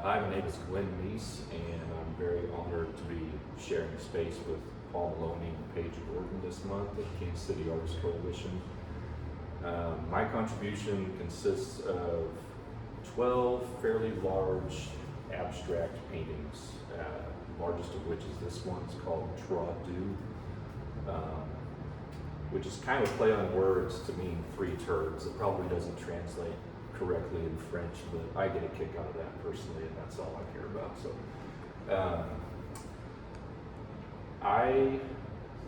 Hi, my name is Glen Mies, and I'm very honored to be sharing space with Paul Maloney and Paige Gordon this month at Kansas City Artists Coalition. My contribution consists of 12 fairly large abstract paintings, largest of which is this one. It's called Trois Deux, which is kind of a play on words to mean three turds. It probably doesn't translate correctly in French, but I get a kick out of that personally, and that's all I care about. So, I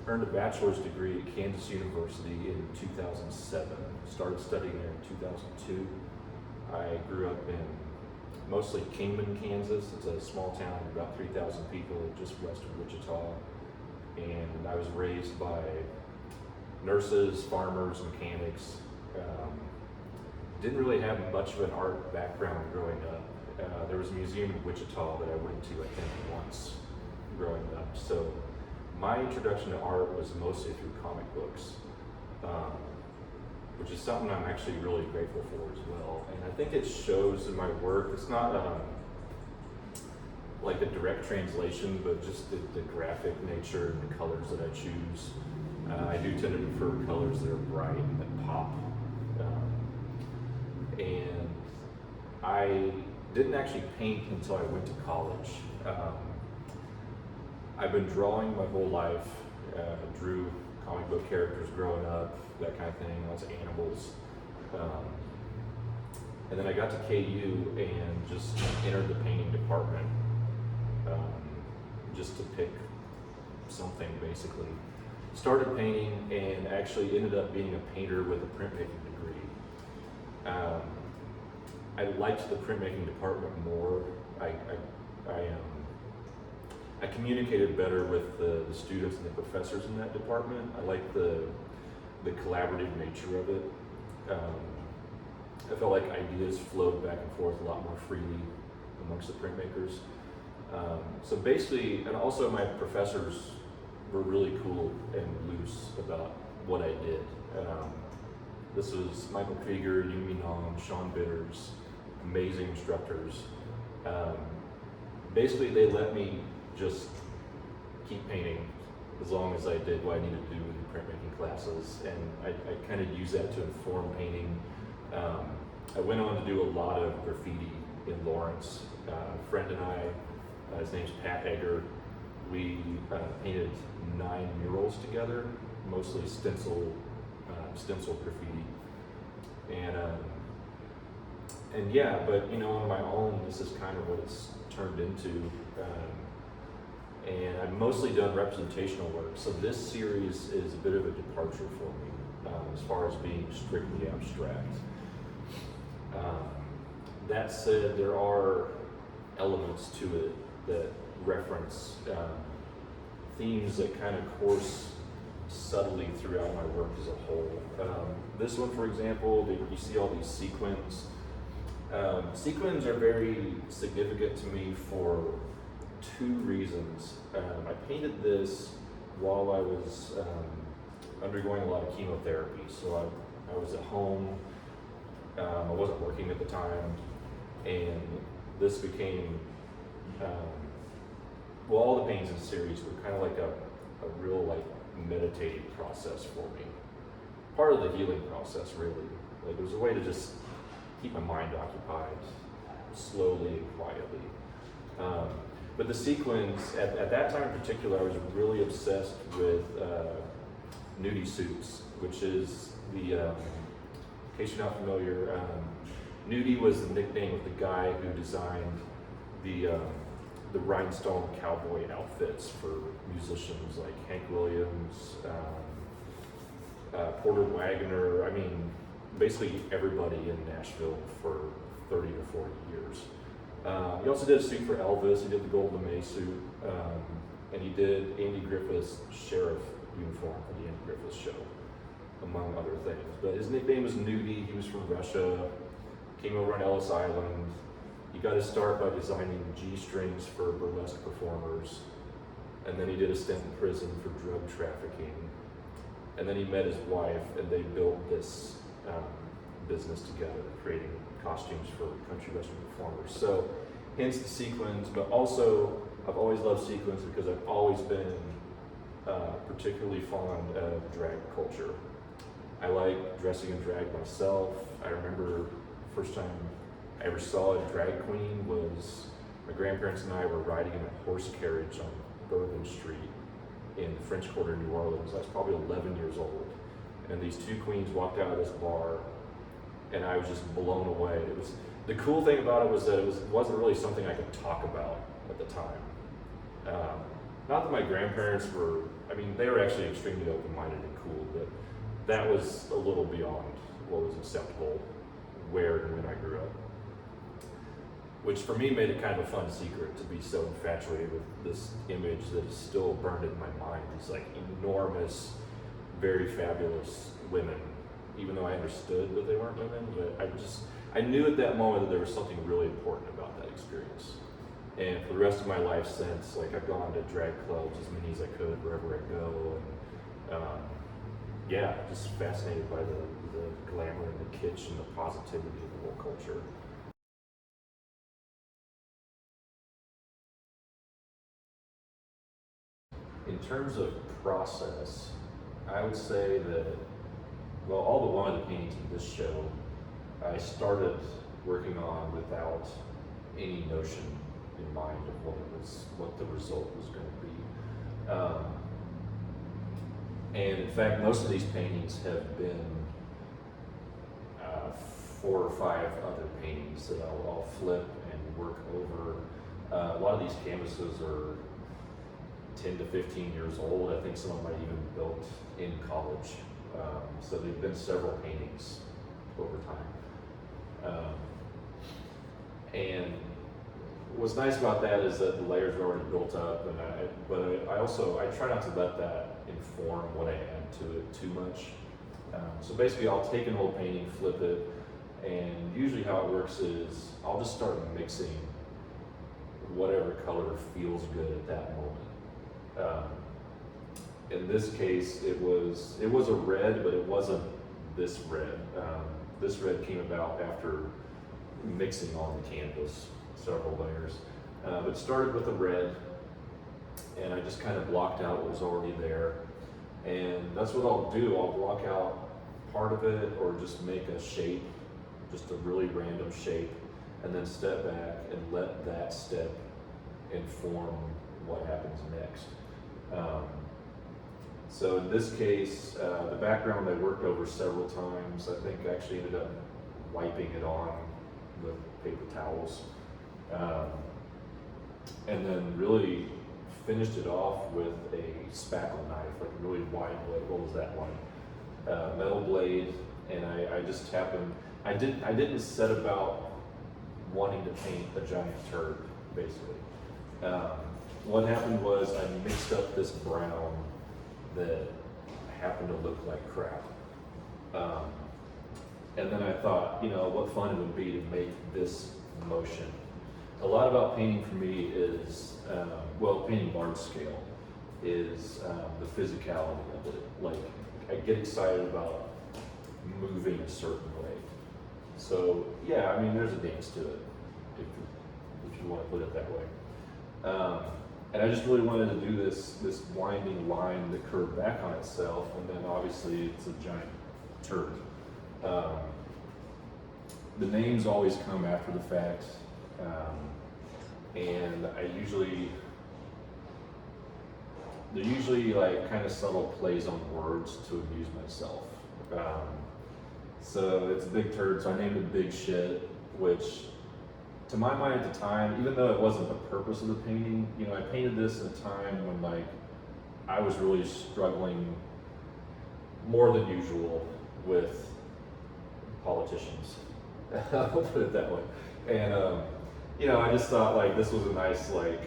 earned a bachelor's degree at Kansas University in 2007. Started studying there in 2002. I grew up in mostly Kingman, Kansas. It's a small town of about 3,000 people just west of Wichita. And I was raised by nurses, farmers, mechanics. Didn't really have much of an art background growing up. There was a museum in Wichita that I went to, I think, once growing up. So my introduction to art was mostly through comic books, which is something I'm actually really grateful for as well. And I think it shows in my work. It's not like a direct translation, but just the graphic nature and the colors that I choose. I do tend to prefer colors that are bright and that pop. And I didn't actually paint until I went to college. I've been drawing my whole life. Drew comic book characters growing up, that kind of thing, lots of animals. And then I got to KU and just entered the painting department, just to pick something basically. Started painting and actually ended up being a painter with a printmaking degree. I liked the printmaking department more. I communicated better with the students and the professors in that department. I liked the collaborative nature of it. I felt like ideas flowed back and forth a lot more freely amongst the printmakers. So basically, and also my professors were really cool and loose about what I did. This was Michael Krieger, Yumi Nong, Sean Bitters, amazing instructors. Basically, they let me just keep painting as long as I did what I needed to do in the printmaking classes, and I kind of use that to inform painting. I went on to do a lot of graffiti in Lawrence. A friend and I, his name's Pat Egger, we painted 9 murals together, mostly stencil graffiti, and yeah, but on my own, this is kind of what it's turned into. And I've mostly done representational work, so this series is a bit of a departure for me as far as being strictly abstract. That said, there are elements to it that reference themes that kind of course subtly throughout my work as a whole. This one, for example, you see all these sequins. Sequins are very significant to me for 2 reasons. I painted this while I was undergoing a lot of chemotherapy, so I was at home. I wasn't working at the time, and this became all the paintings in the series were kind of like a real meditative process for me. Part of the healing process, really. It was a way to just keep my mind occupied slowly and quietly. But the sequins, at that time in particular, I was really obsessed with nudie suits, which is the, in case you're not familiar, nudie was the nickname of the guy who designed the rhinestone cowboy outfits for musicians like Hank Williams, Porter Wagoner. I mean, basically everybody in Nashville for 30 to 40 years. He also did a suit for Elvis. He did the Golden May suit, and he did Andy Griffith's sheriff uniform for the Andy Griffith show, among other things. But his nickname was Nudie. He was from Russia, came over on Ellis Island. He got his start by designing G-strings for burlesque performers, and then he did a stint in prison for drug trafficking. And then he met his wife, and they built this business together, creating costumes for country western performers. So hence the sequins, but also I've always loved sequins because I've always been particularly fond of drag culture. I like dressing in drag myself. I remember the first time I ever saw a drag queen was my grandparents and I were riding in a horse carriage on Bourbon Street in the French Quarter, New Orleans. I was probably 11 years old. And these two queens walked out of this bar and I was just blown away. It was, the cool thing about it was that it wasn't really something I could talk about at the time. Not that my grandparents were, I mean, they were actually extremely open-minded and cool, but that was a little beyond what was acceptable where and when I grew up. Which for me made it kind of a fun secret to be so infatuated with this image that is still burned in my mind. These like enormous, very fabulous women, even though I understood that they weren't women, but I knew at that moment that there was something really important about that experience. And for the rest of my life since, like I've gone to drag clubs as many as I could wherever I go, and yeah, just fascinated by the glamour and the kitsch and the positivity of the whole culture. In terms of process, I would say that, well, all but one of the paintings in this show, I started working on without any notion in mind of what the result was going to be. And in fact, most of these paintings have been 4 or 5 other paintings that I'll flip and work over. A lot of these canvases are 10 to 15 years old. I think some of them might even been built in college. So they've been several paintings over time. And what's nice about that is that the layers are already built up, and I try not to let that inform what I add to it too much. So basically I'll take an old painting, flip it, and usually how it works is I'll just start mixing whatever color feels good at that moment. In this case, it was a red, but it wasn't this red. This red came about after mixing on the canvas, several layers. But it started with a red, and I just kind of blocked out what was already there. And that's what I'll do. I'll block out part of it, or just make a shape, just a really random shape, and then step back and let that step inform what happens next. So in this case, the background I worked over several times. I think I actually ended up wiping it on with paper towels. And then really finished it off with a spackle knife, like a really wide blade. What was that one? Metal blade, and I just happened, I didn't set about wanting to paint a giant turd, basically. What happened was I mixed up this brown that happened to look like crap. And then I thought, what fun it would be to make this motion. A lot about painting for me is, painting large scale is the physicality of it. Like, I get excited about moving a certain way. So, yeah, I mean, there's a dance to it, if you want to put it that way. And I just really wanted to do this winding line that curved back on itself, and then obviously it's a giant turd. The names always come after the fact, and they're usually like kind of subtle plays on words to amuse myself. So it's a big turd, so I named it Big Shit, which to my mind at the time, even though it wasn't the purpose of the painting, I painted this in a time when I was really struggling more than usual with politicians. I'll put it that way. And I just thought this was a nice way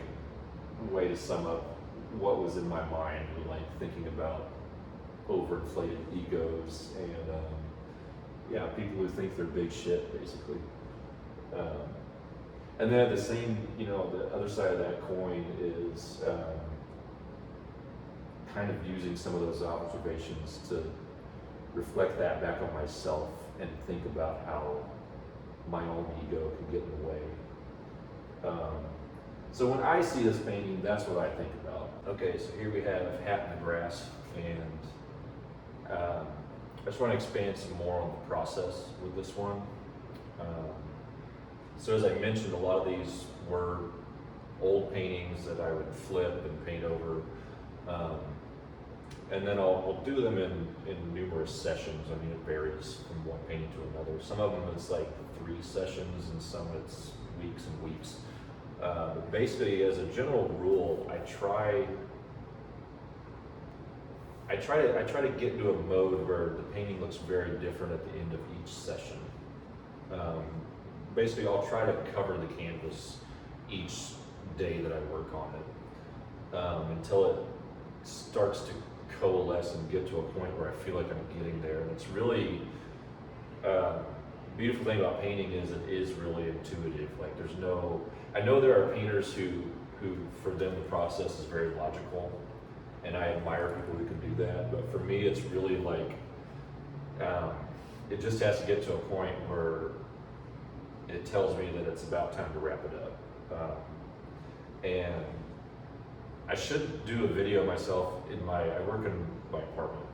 to sum up what was in my mind, thinking about overinflated egos and people who think they're big shit, basically. And then at the same, the other side of that coin is kind of using some of those observations to reflect that back on myself and think about how my own ego can get in the way. So when I see this painting, that's what I think about. Okay, so here we have Hat in the Grass, and I just want to expand some more on the process with this one. So as I mentioned, a lot of these were old paintings that I would flip and paint over. And then I'll do them in numerous sessions. I mean, it varies from one painting to another. Some of them it's like 3 sessions, and some it's weeks and weeks. But basically, as a general rule, I try to get into a mode where the painting looks very different at the end of each session. Basically, I'll try to cover the canvas each day that I work on it until it starts to coalesce and get to a point where I feel like I'm getting there. And it's really beautiful thing about painting is it is really intuitive. Like I know there are painters who for them the process is very logical, and I admire people who can do that. But for me, it's really like it just has to get to a point where it tells me that it's about time to wrap it up. And I should do a video myself I work in my apartment.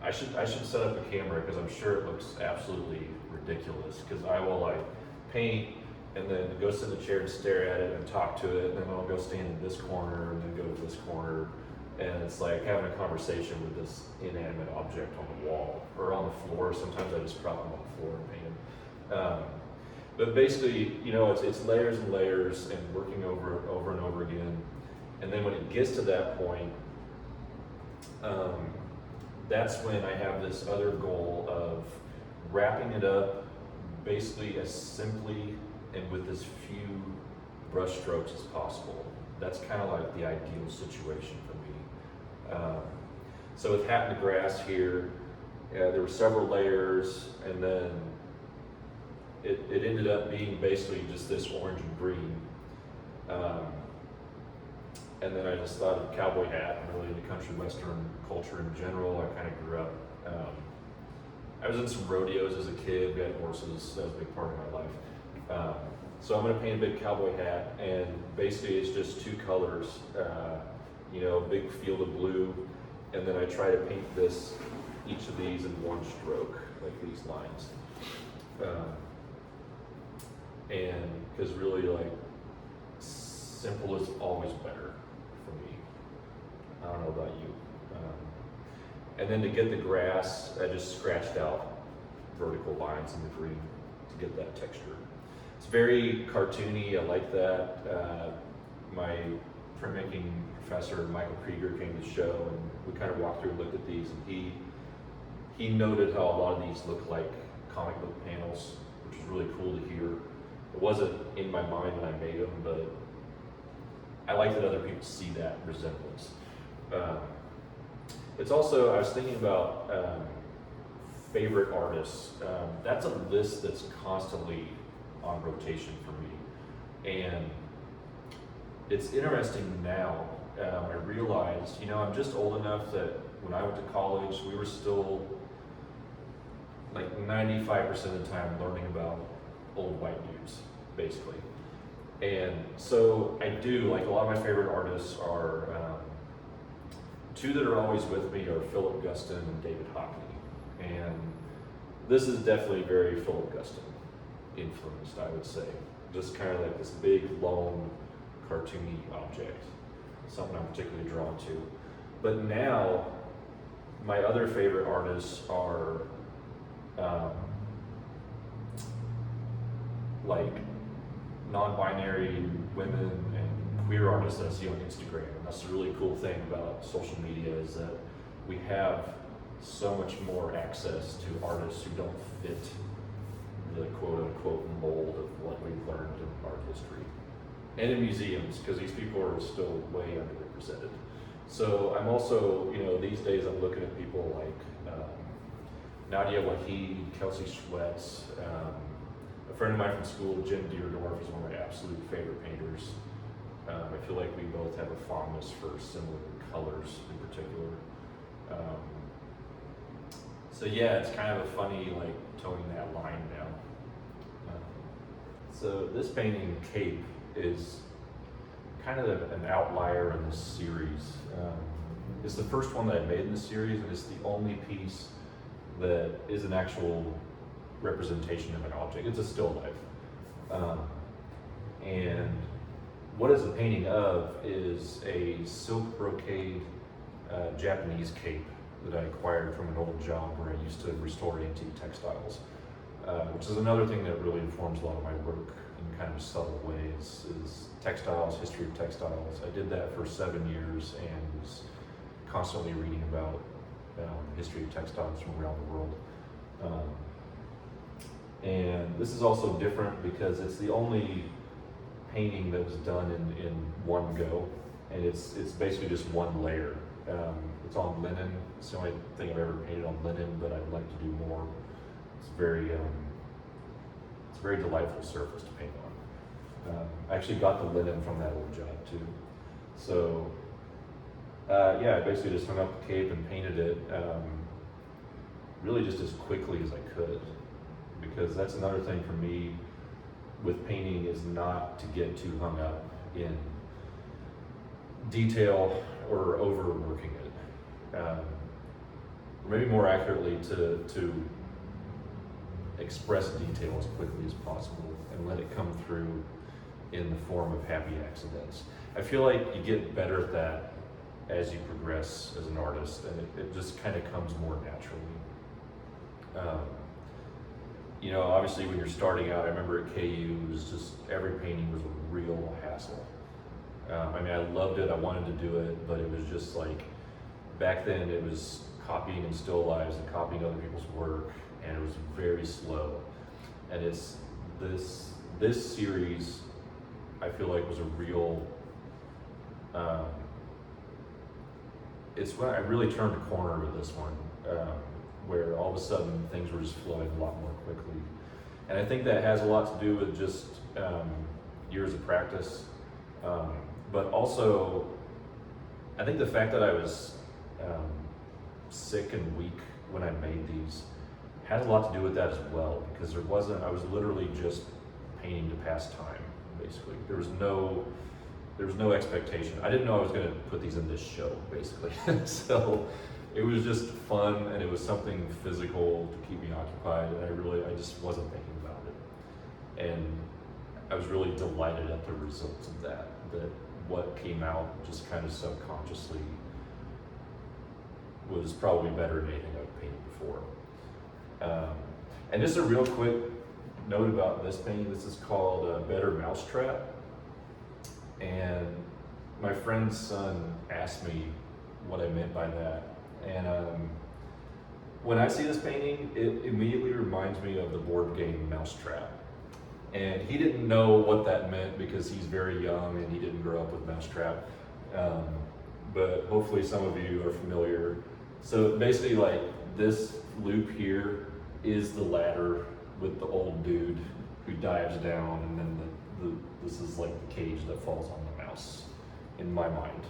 I should set up a camera because I'm sure it looks absolutely ridiculous, because I will like paint and then go sit in the chair and stare at it and talk to it, and then I'll go stand in this corner and then go to this corner, and it's like having a conversation with this inanimate object on the wall or on the floor. Sometimes I just prop them on the floor and paint them. But basically, you know, it's layers and layers and working over and over again. And then when it gets to that point, that's when I have this other goal of wrapping it up basically as simply and with as few brush strokes as possible. That's kind of like the ideal situation for me. So with Hat in the Grass here, there were several layers, and then it ended up being basically just this orange and green. And then I just thought of cowboy hat. I'm really into country western culture in general. I kind of grew up. I was in some rodeos as a kid. We had horses. That was a big part of my life. So I'm going to paint a big cowboy hat, and basically it's just 2 colors. You know, a big field of blue, and then I try to paint each of these in one stroke, like these lines. And because really, like, simple is always better for me. I don't know about you. And then to get the grass, I just scratched out vertical lines in the green to get that texture. It's very cartoony. I like that. My printmaking professor, Michael Krieger, came to the show, and we kind of walked through and looked at these, and he noted how a lot of these look like comic book panels, which was really cool to hear. It wasn't in my mind when I made them, but I like that other people see that resemblance. It's also, I was thinking about favorite artists. That's a list that's constantly on rotation for me. And it's interesting now. I realized, you know, I'm just old enough that when I went to college, we were still like 95% of the time learning about old white dudes, basically. And so I do, like, a lot of my favorite artists are, 2 that are always with me are Philip Guston and David Hockney. And this is definitely very Philip Guston influenced, I would say. Just kind of like this big, lone, cartoony object, something I'm particularly drawn to. But now, my other favorite artists are like non-binary women and queer artists that I see on Instagram. And that's the really cool thing about social media, is that we have so much more access to artists who don't fit the quote-unquote mold of what we've learned in art history. And in museums, because these people are still way underrepresented. So I'm also, you know, these days I'm looking at people like Nadia Waheed, Kelsey Schwetz, a friend of mine from school, Jim Deerdorf, is one of my absolute favorite painters. I feel like we both have a fondness for similar colors in particular. So yeah, it's kind of a funny, like, toning that line down. So this painting, Cape, is kind of an outlier in this series. It's the first one that I made in this series, and it's the only piece that is an actual representation of an object. It's a still life. And what it's a painting of is a silk brocade Japanese cape that I acquired from an old job where I used to restore antique textiles, which is another thing that really informs a lot of my work in kind of subtle ways, is textiles, history of textiles. I did that for 7 years and was constantly reading about history of textiles from around the world. And this is also different because it's the only painting that was done in one go, and it's basically just one layer. It's on linen. It's the only thing I've ever painted on linen, but I'd like to do more. It's a very delightful surface to paint on. I actually got the linen from that old job too. So yeah, I basically just hung up the cape and painted it really just as quickly as I could, because that's another thing for me with painting, is not to get too hung up in detail or overworking it. Or maybe more accurately, to express detail as quickly as possible and let it come through in the form of happy accidents. I feel like you get better at that as you progress as an artist, and it just kind of comes more naturally. You know, obviously when you're starting out, I remember at KU, it was just, every painting was a real hassle. I mean, I loved it, I wanted to do it, but it was just like, back then it was copying in still lives and copying other people's work, and it was very slow. And it's this series, I feel like, was a real, it's when I really turned a corner with this one, where all of a sudden things were just flowing a lot more quickly. And I think that has a lot to do with just years of practice, but also I think the fact that I was sick and weak when I made these has a lot to do with that as well, because I was literally just painting to pass time, basically. There was no expectation. I didn't know I was gonna put these in this show, basically. So it was just fun, and it was something physical to keep me occupied, and I just wasn't thinking about it. And I was really delighted at the results of that what came out just kind of subconsciously was probably better than anything I've painted before. And just a real quick note about this painting. This is called Better Mousetrap. And my friend's son asked me what I meant by that. And when I see this painting, it immediately reminds me of the board game Mousetrap. And he didn't know what that meant because he's very young and he didn't grow up with Mousetrap. But hopefully some of you are familiar. So basically, like, this loop here is the ladder with the old dude who dives down, and then this is like the cage that falls on the mouse, in my mind.